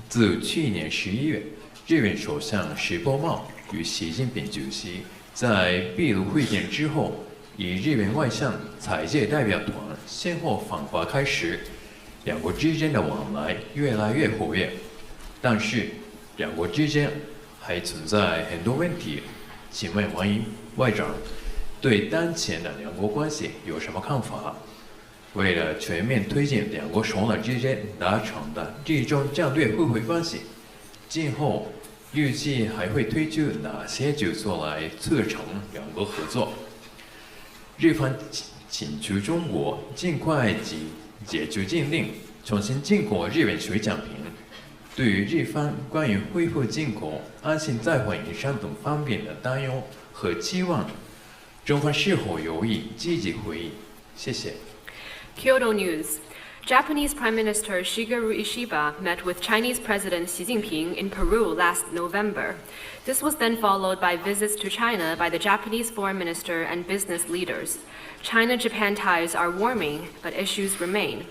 自去年11月，日本首相石破茂与习近平主席在秘鲁会见之后，以日本外相采界代表团先后访华开始，两国之间的往来越来越活跃。但是，两国之间还存在很多问题。请问王外长对当前的两国关系有什么看法？为了全面推进两国首脑之间达成的这种战略互惠关系，今后预计还会推出哪些举措来促成两国合作？日方请求中国尽快解除禁令，重新进口日本水产品。对于日方关于恢复进口、安心再换营商等方面的担忧和期望，中方是否有意积极回应？谢谢。Kyoto News. Japanese Prime Minister Shigeru Ishiba met with Chinese President Xi Jinping in Peru last November. This was then followed by visits to China by the Japanese foreign minister and business leaders. China-Japan ties are warming, but issues remain.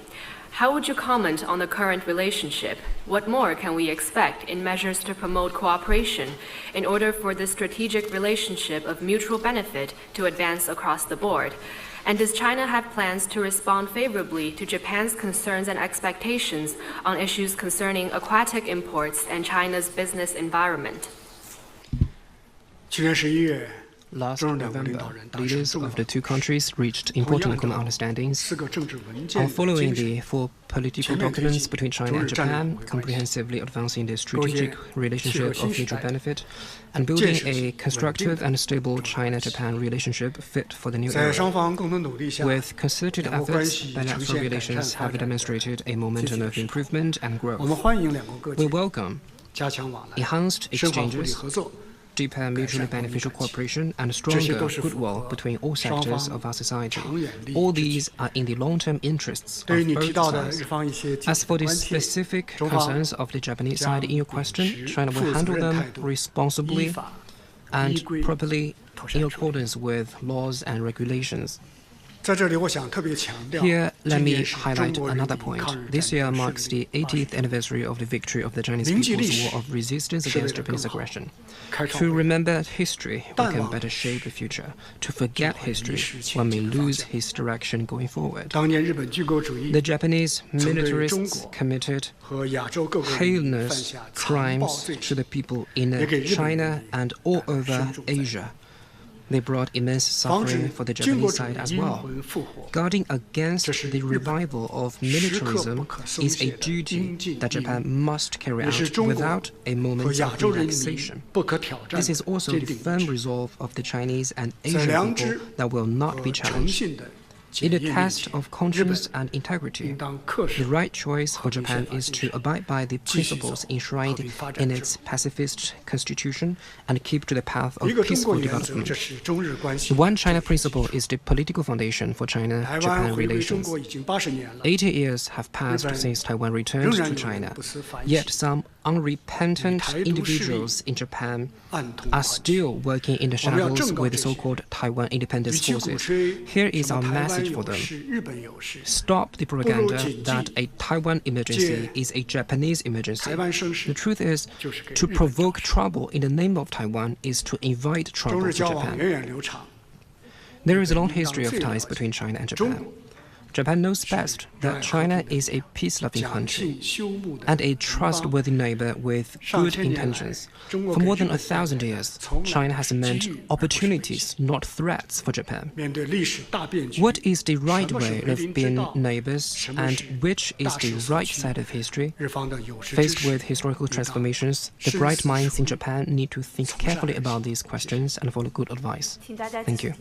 How would you comment on the current relationship? What more can we expect in measures to promote cooperation in order for this strategic relationship of mutual benefit to advance across the board? And does China have plans to respond favorably to Japan's concerns and expectations on issues concerning aquatic imports and China's business environment? 去年11月 Last November, leaders of the two countries reached important common understandings on following the four political documents between China and Japan, comprehensively advancing the strategic relationship of mutual benefit, and building a constructive and stable China-Japan relationship fit for the new era. With concerted efforts, bilateral relations have demonstrated a momentum of improvement and growth. We welcome enhanced exchanges, deeper mutually beneficial cooperation, and stronger goodwill between all sectors of our society. All these are in the long-term interests of both sides. As for the specific concerns of the Japanese side in your question, China will handle them responsibly and properly in accordance with laws and regulations. Here, let me highlight another point. This year marks the 80th anniversary of the victory of the Chinese People's War of Resistance against Japanese aggression. To remember history, we can better shape the future. To forget history, one may lose his direction going forward. The Japanese militarists committed heinous crimes to the people in China and all over Asia. They brought immense suffering for the Japanese side as well. Guarding against the revival of militarism is a duty that Japan must carry out without a moment of relaxation. This is also the firm resolve of the Chinese and Asian people that will not be challenged. In the test of conscience and integrity, the right choice for Japan is to abide by the principles enshrined in its pacifist constitution and keep to the path of peaceful development. The One China principle is the political foundation for China-Japan relations. 80 years have passed since Taiwan returned to China, yet some unrepentant individuals in Japan are still working in the shadows with the so-called Taiwan independence forces. Here is our message for them. Stop the propaganda that a Taiwan emergency is a Japanese emergency. The truth is, to provoke trouble in the name of Taiwan is to invite trouble to Japan. There is a long history of ties between China and Japan. Japan knows best that China is a peace-loving country and a trustworthy neighbor with good intentions. For more than 1,000 years, China has meant opportunities, not threats, for Japan. What is the right way of being neighbors, and which is the right side of history? Faced with historical transformations, the bright minds in Japan need to think carefully about these questions and follow good advice. Thank you.